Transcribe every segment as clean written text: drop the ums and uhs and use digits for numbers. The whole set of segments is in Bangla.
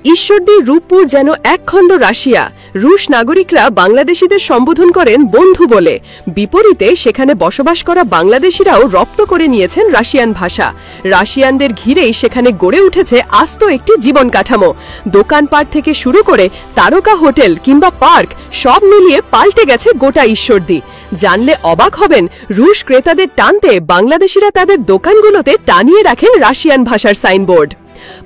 ঈশ্বরদী রূপপুর যেন একখণ্ড রাশিয়া। রুশ নাগরিকরা বাংলাদেশিদের সম্বোধন করেন বন্ধু বলে। বিপরীতে সেখানে বসবাস করা বাংলাদেশিরাও রপ্ত করে নিয়েছেন রাশিয়ান ভাষা। রাশিয়ানদের ঘিরেই সেখানে গড়ে উঠেছে আস্ত একটি জীবন কাঠামো। দোকানপাট থেকে শুরু করে তারকা হোটেল কিংবা পার্ক সব মিলিয়ে পাল্টে গেছে গোটা ঈশ্বরদী। জানলে অবাক হবেন, রুশ ক্রেতাদের টানতে বাংলাদেশিরা তাদের দোকানগুলোতে টানিয়ে রাখেন রাশিয়ান ভাষার সাইনবোর্ড।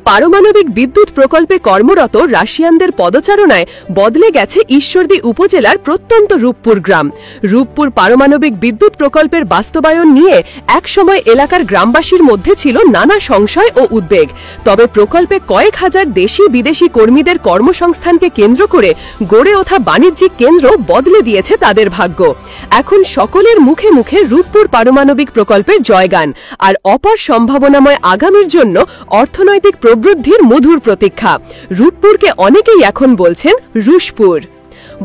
পারমাণবিক বিদ্যুৎ প্রকল্পে কর্মরত রাশিয়ানদের পদচারণায় বদলে গেছে ঈশ্বরদী উপজেলার প্রত্যন্ত রূপপুর গ্রাম। রূপপুর পারমাণবিক বিদ্যুৎ প্রকল্পের বাস্তবায়ন নিয়ে একসময় এলাকার গ্রামবাসীর মধ্যে ছিল নানা সংশয় ও উদ্বেগ। তবে প্রকল্পে কয়েক হাজার দেশি বিদেশি কর্মীদের কর্মসংস্থানকে কেন্দ্র করে গড়ে ওঠা বাণিজ্যিক কেন্দ্র বদলে দিয়েছে তাদের ভাগ্য। এখন সকলের মুখে মুখে রূপপুর পারমাণবিক প্রকল্পের জয়গান, আর অপার সম্ভাবনাময় আগামীর জন্য অর্থনৈতিক প্রবৃদ্ধির মধুর প্রতীক্ষা। রূপপুরকে অনেকেই এখন বলছেন রুশপুর।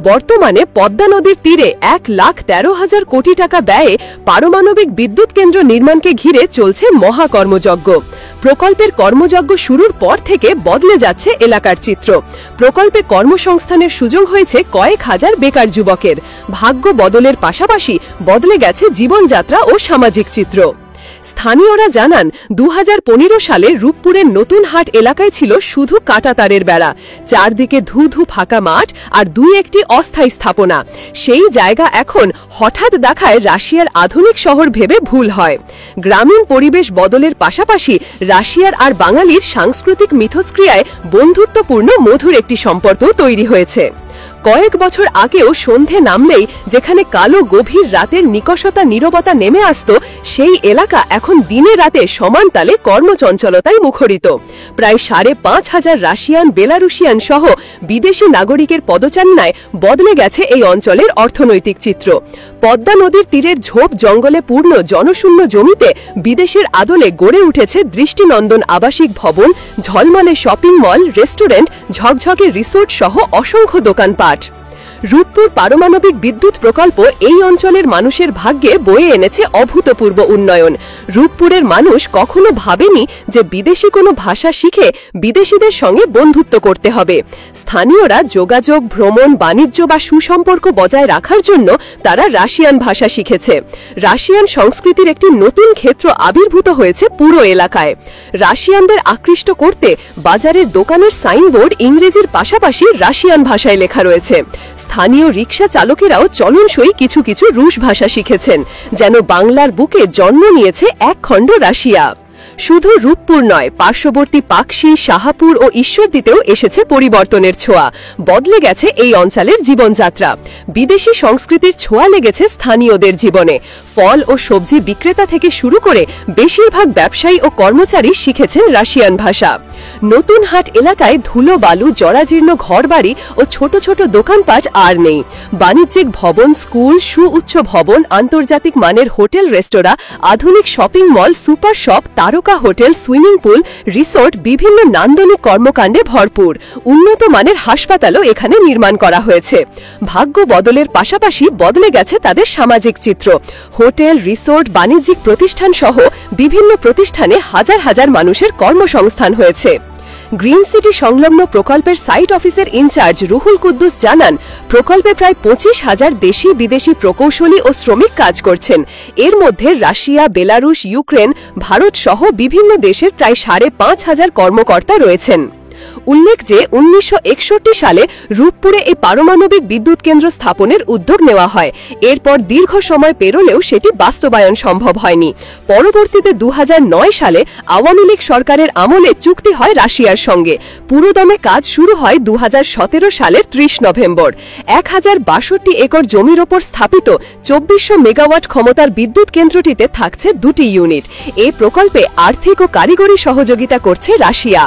বর্তমানে পদ্মা নদীর তীরে 1,13,000 কোটি টাকা ব্যয়ে পারমাণবিক বিদ্যুৎ কেন্দ্র নির্মাণকে ঘিরে চলছে মহাকর্মযজ্ঞ। প্রকল্পের কর্মযজ্ঞ শুরুর পর থেকে বদলে যাচ্ছে এলাকার চিত্র। প্রকল্পে কর্মসংস্থানের সুযোগ হয়েছে কয়েক হাজার বেকার যুবকের। ভাগ্য বদলের পাশাপাশি বদলে গেছে জীবনযাত্রা ও সামাজিক চিত্র। স্থানীয়রা জানান, 2015 সালে রূপপুরের নতুন হাট এলাকায় ছিল শুধু কাঁটাতারের বেড়া, চারদিকে ধু ধু ফাঁকা মাঠ আর দুই একটি অস্থায়ী স্থাপনা। সেই জায়গা এখন হঠাৎ দেখায় রাশিয়ার আধুনিক শহর ভেবে ভুল হয়। গ্রামীণ পরিবেশ বদলের পাশাপাশি রাশিয়ার আর বাঙালির সাংস্কৃতিক মিথস্ক্রিয়ায় বন্ধুত্বপূর্ণ মধুর একটি সম্পর্ক তৈরি হয়েছে। কয়েক বছর আগেও সন্ধে নামলেই যেখানে কালো গভীর রাতের নিকষতা নীরবতা নেমে আসত, সেই এলাকা এখন দিনে রাতে সমান তালে কর্মচঞ্চলতায় মুখরিত। প্রায় 5,500 রাশিয়ান, বেলারুশিয়ান সহ বিদেশি নাগরিকের পদচারণায় বদলে গেছে এই অঞ্চলের অর্থনৈতিক চিত্র। পদ্মা নদীর তীরের ঝোপ জঙ্গলে পূর্ণ জনশূন্য জমিতে বিদেশের আদলে গড়ে উঠেছে দৃষ্টিনন্দন আবাসিক ভবন, ঝলমলে শপিং মল, রেস্টুরেন্ট, ঝকঝকে রিসোর্ট সহ অসংখ্য দোকানপাট। রূপপুর পারমাণবিক বিদ্যুৎ প্রকল্প এই অঞ্চলের মানুষের ভাগ্যে বয়ে এনেছে অভূতপূর্ব উন্নয়ন। রূপপুরের মানুষ কখনো ভাবেনি যে বিদেশি কোনো ভাষা শিখে বিদেশিদের সঙ্গে বন্ধুত্ব করতে হবে। স্থানীয়রা যোগাযোগ, ভ্রমণ, বাণিজ্য বা সুসম্পর্ক বজায় রাখার জন্য তারা রাশিয়ান ভাষা শিখেছে। রাশিয়ান সংস্কৃতির একটি নতুন ক্ষেত্র আবির্ভূত হয়েছে পুরো এলাকায়। রাশিয়ানদের আকৃষ্ট করতে বাজারের দোকানের সাইনবোর্ড ইংরেজির পাশাপাশি রাশিয়ান ভাষায় লেখা রয়েছে। স্থানীয় রিকশা চালকেরাও চলনসই কিছু কিছু রুশ ভাষা শিখেছেন, যেন বাংলার বুকে জন্ম নিয়েছে একখণ্ড রাশিয়া। শুধু রূপপুর নয়, পার্শ্ববর্তী পাকশী, শাহাপুর ও ঈশ্বরদীতেও এসেছে পরিবর্তনের ছোঁয়া। বদলে গেছে এই অঞ্চলের জীবনযাত্রা। বিদেশি সংস্কৃতির ছোঁয়া লেগেছে স্থানীয়দের জীবনে। ফল ও সবজি বিক্রেতা থেকে শুরু করে বেশিরভাগ ব্যবসায়ী ও কর্মচারী শিখেছেন রাশিয়ান ভাষা। নতুন হাট এলাকায় ধুলো বালু, জরাজীর্ণ ঘরবাড়ি ও ছোট ছোট দোকানপাট আর নেই। বাণিজ্যিক ভবন, স্কুল, সুউচ্চ ভবন, আন্তর্জাতিক মানের হোটেল, রেস্তোরাঁ, আধুনিক শপিং মল, সুপার শপ, তারকা হোটেল, সুইমিং পুল, রিসোর্ট, বিভিন্ন নান্দনিক কর্মকাণ্ডে ভরপুর। উন্নত মানের হাসপাতালও এখানে নির্মাণ করা হয়েছে। ভাগ্য বদলের পাশাপাশি বদলে গেছে তাদের সামাজিক চিত্র। হোটেল, রিসোর্ট, বাণিজ্যিক প্রতিষ্ঠান সহ বিভিন্ন প্রতিষ্ঠানে হাজার হাজার মানুষের কর্মসংস্থান হয়েছে। গ্রিন সিটি সংলগ্ন প্রকল্পের সাইট অফিসের ইনচার্জ রুহুল কুদ্দুস জানান, প্রকল্পে প্রায় 25,000 দেশি বিদেশি প্রকৌশলী ও শ্রমিক কাজ করছেন। এর মধ্যে রাশিয়া, বেলারুশ, ইউক্রেন, ভারত সহ বিভিন্ন দেশের প্রায় 5,500 কর্মকর্তা রয়েছেন। উল্লেখ যে 1961 সালে রূপপুরে এই পারমাণবিক বিদ্যুৎ কেন্দ্র স্থাপনের উদ্যোগ নেওয়া হয়। এরপর দীর্ঘ সময় পেরোলেও সেটি বাস্তবায়ন সম্ভব হয়নি। পরবর্তীতে 2009 সালে আওয়ামী লীগ সরকারের আমলে চুক্তি হয় রাশিয়ার সঙ্গে। পুরোদমে কাজ শুরু হয় 2017 সালের 30 নভেম্বর। 1062 একর জমির ওপর স্থাপিত 2400 মেগাওয়াট ক্ষমতার বিদ্যুৎ কেন্দ্রটিতে থাকছে 2টি ইউনিট। এই প্রকল্পে আর্থিক ও কারিগরি সহযোগিতা করছে রাশিয়া।